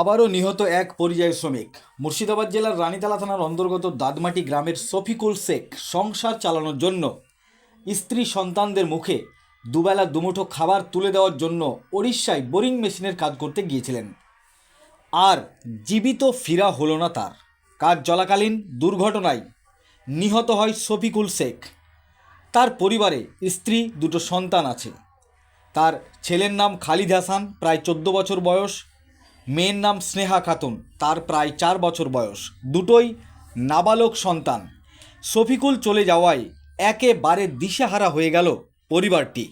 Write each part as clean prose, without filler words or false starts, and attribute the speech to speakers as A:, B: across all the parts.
A: আবারও নিহত এক পরিযায়ী শ্রমিক। মুর্শিদাবাদ জেলার রানীতলা থানার অন্তর্গত দাদমাটি গ্রামের শফিকুল শেখ সংসার চালানোর জন্য স্ত্রী সন্তানদের মুখে দুবেলা দুমুঠো খাবার তুলে দেওয়ার জন্য ওড়িশায় বোরিং মেশিনের কাজ করতে গিয়েছিলেন। আর জীবিত ফেরা হলো না তার। কাজ চলাকালীন দুর্ঘটনায় নিহত হয় শফিকুল শেখ। তার পরিবারে স্ত্রী, দুটো সন্তান আছে। তার ছেলের নাম খালিদ হাসান, প্রায় 14 বছর বয়স। মেয়ের নাম স্নেহা খাতুন, তার প্রায় 4 বছর বয়স। দুটোই নাবালক সন্তান। শফিকুল চলে যাওয়ায় একেবারে দিশেহারা হয়ে গেল পরিবারটি।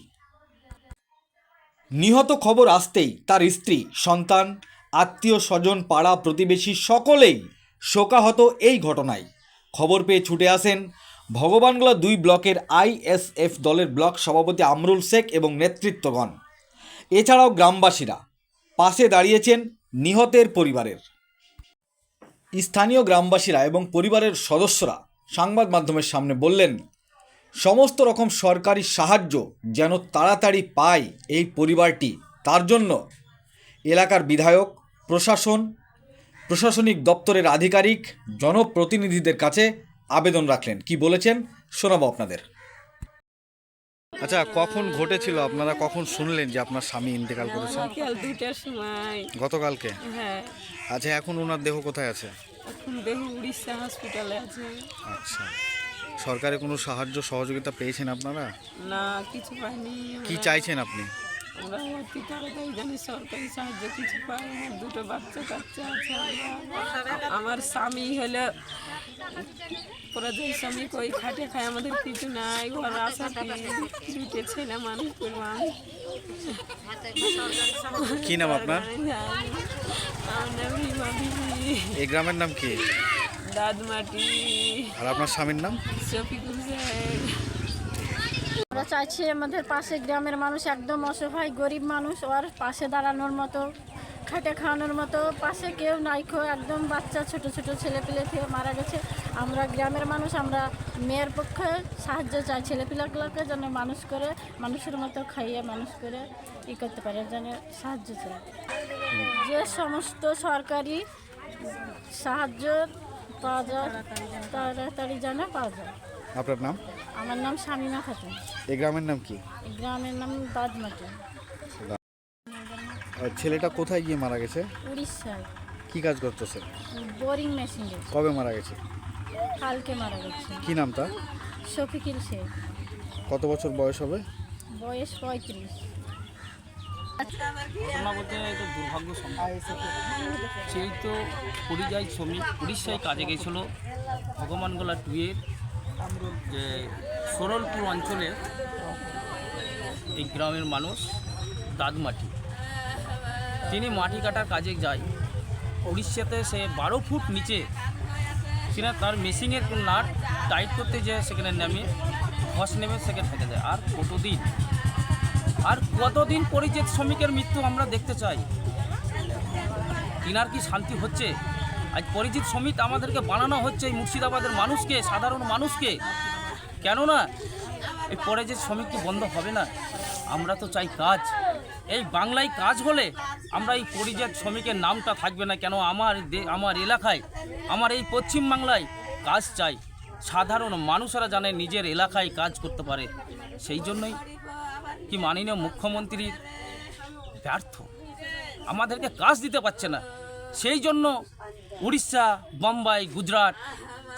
A: নিহত খবর আসতেই তার স্ত্রী, সন্তান, আত্মীয় স্বজন, পাড়া প্রতিবেশী সকলেই শোকাহত এই ঘটনায়। খবর পেয়ে ছুটে আসেন ভগবানগোলা 2 ব্লকের আইএসএফ দলের ব্লক সভাপতি আমরুল শেখ এবং নেতৃত্বগণ। এছাড়াও গ্রামবাসীরা পাশে দাঁড়িয়েছেন নিহতের পরিবারের। স্থানীয় গ্রামবাসীরা এবং পরিবারের সদস্যরা সংবাদ মাধ্যমের সামনে বললেন, সমস্ত রকম সরকারি সাহায্য যেন তাড়াতাড়ি পায় এই পরিবারটি, তার জন্য এলাকার বিধায়ক, প্রশাসনিক দপ্তরের আধিকারিক, জনপ্রতিনিধিদের কাছে আবেদন রাখলেন। কি বলেছেন শোনাবো আপনাদের। আচ্ছা, কখন ঘটেছিল, আপনারা কখন শুনলেন যে আপনার স্বামী ইন্তেকাল করেছেন?
B: বিকাল 2টার সময়।
A: গতকালকে?
B: হ্যাঁ।
A: আচ্ছা, এখন ওনার দেহ কোথায় আছে?
B: এখন দেহ উড়িষ্যা হসপিটালে আছে।
A: আচ্ছা, সরকারি কোনো সাহায্য সহযোগিতা পেয়েছেন আপনারা?
B: না, কিছু পাইনি।
A: কি চাইছেন আপনি?
B: আমরা অতি তাড়াতাড়ি জানি সরকারি সাহায্য কিছু পাই। আমার 2টো বাচ্চা কাচ্চা আছে। আমার স্বামী হলে পরাজয় শ্রমিক, ওই খাটে খায়, আমাদের কিছু নাই। ঘর আসা দুটো ছেলে মানুষ করবো আমি।
A: কি নাম আপনার?
B: আমার নাম রিমা বিবি।
A: এই গ্রামের নাম কি?
B: দাদমাটি।
A: আর আপনার স্বামীর নাম?
B: শফিকুল শেখ।
C: আমরা চাইছি আমাদের পাশে গ্রামের মানুষ একদম অসহায় গরিব মানুষ, ওর পাশে দাঁড়ানোর মতো, খেটে খাওয়ানোর মতো পাশে কেউ নাই। একদম বাচ্চা ছোট ছোট ছেলেপিলে থেকে মারা গেছে। আমরা গ্রামের মানুষ, আমরা মেয়ের পক্ষে সাহায্য চাই। ছেলেপিলাগুলোকে যেন মানুষ করে, মানুষের মতো খাইয়ে মানুষ করে করতে পারে, যেন সাহায্য চাই। যে সমস্ত সরকারি সাহায্য পাওয়া যায় তাড়াতাড়ি যেন পাওয়া যায়।
A: আপনার নাম?
C: আমার নাম শামিমা খাতুন।
A: এই গ্রামের নাম কি?
C: গ্রামের নাম দাদমাটি।
A: ছেলেটা কোথায় গিয়ে মারা গেছে?
C: উড়িষ্যায়।
A: কি কাজ করতেছে?
C: Boring machine.
A: কবে মারা গেছে?
C: কালকে মারা গেছে।
A: কি নাম তার?
C: শফিকুল শেখ।
A: কত বছর বয়স হবে?
C: বয়স 35।
D: ঘটনা বলতে এটা দুর্ভাগ্য সম্ভব। সেই তো পরিযায়ী শ্রমিক উড়িষ্যায় কাজে গেছিল ভগবানগোলা 2-এর যে সরলপুর অঞ্চলে এই গ্রামের মানুষ দাদমাটি। তিনি মাটি কাটার কাজে যায়। উড়িষ্যাতে সে 12 ফুট নিচে কিনা তার মেশিনের নাট টাইট করতে যেয়ে সেখানে নামে ধস নেমে সেখানে থেকে যায়। আর কতদিন পরিযায়ী শ্রমিকের মৃত্যু আমরা দেখতে চাই? তিনার কি শান্তি হচ্ছে? আজ পরিযায়ী শ্রমিক আমাদেরকে বানানো হচ্ছে এই মুর্শিদাবাদের মানুষকে, সাধারণ মানুষকে। কেননা এই পরিযায়ী শ্রমিক কি বন্ধ হবে না? আমরা তো চাই কাজ। এই বাংলায় কাজ হলে আমরা এই পরিযায়ী শ্রমিকের নামটা থাকবে না কেন? আমার এলাকায়, আমার এই পশ্চিম বাংলায় কাজ চাই। সাধারণ মানুষেরা জানে নিজের এলাকায় কাজ করতে পারে। সেই জন্যই কি মাননীয় মুখ্যমন্ত্রীর ব্যর্থ, আমাদেরকে কাজ দিতে পারছে না। সেই জন্য উড়িষ্যা, বোম্বাই, গুজরাট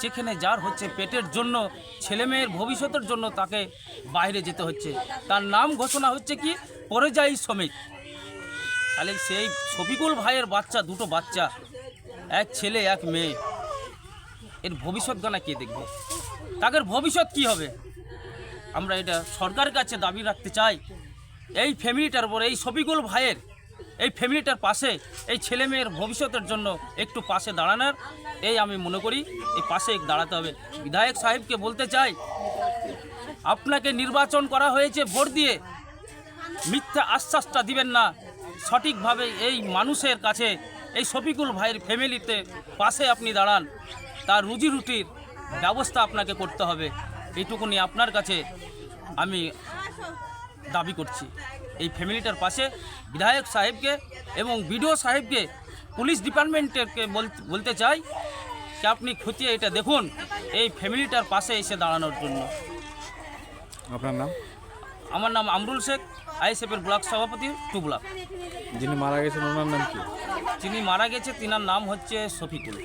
D: যেখানে যার হচ্ছে পেটের জন্য, ছেলেমেয়ের ভবিষ্যতের জন্য তাকে বাইরে যেতে হচ্ছে। তার নাম ঘোষণা হচ্ছে কি পরিযায়ী শ্রমিক। তাহলে সেই শফিকুল ভাইয়ের বাচ্চা, 2টো বাচ্চা, এক ছেলে এক মেয়ে, এর ভবিষ্যৎ গানা কে দেখবে? তাদের ভবিষ্যৎ কি হবে? আমরা এটা সরকারের কাছে দাবি রাখতে চাই। এই ফ্যামিলিটার উপর, এই শফিকুল ভাইয়ের এই ফ্যামিলিটার পাশে, এই ছেলে মেয়ের ভবিষ্যতের জন্য একটু পাশে দাঁড়ানোর, এই আমি মনে করি এই পাশে দাঁড়াতে হবে। বিধায়ক সাহেবকে বলতে চাই, আপনাকে নির্বাচন করা হয়েছে ভোট দিয়ে, মিথ্যা আশ্বাসটা দিবেন না। সঠিকভাবে এই মানুষের কাছে, এই শফিকুল ভাইয়ের ফ্যামিলিতে পাশে আপনি দাঁড়ান। তার রুজি রুটির ব্যবস্থা আপনাকে করতে হবে। এইটুকুনি আপনার কাছে আমি দাবি করছি। এই ফ্যামিলিটার পাশে বিধায়ক সাহেবকে এবং বিডিও সাহেবকে পুলিশ ডিপার্টমেন্টকে বলতে চাই যে আপনি খতিয়ে এটা দেখুন, এই ফ্যামিলিটার পাশে এসে দাঁড়ানোর জন্য।
E: আপনার নাম?
D: আমার নাম আমরুল শেখ, আইএসএফের ব্লক সভাপতি 2 ব্লক।
E: যিনি মারা গেছেন ওনার নাম কি?
D: যিনি মারা গেছে তিনার নাম হচ্ছে শফিকুল।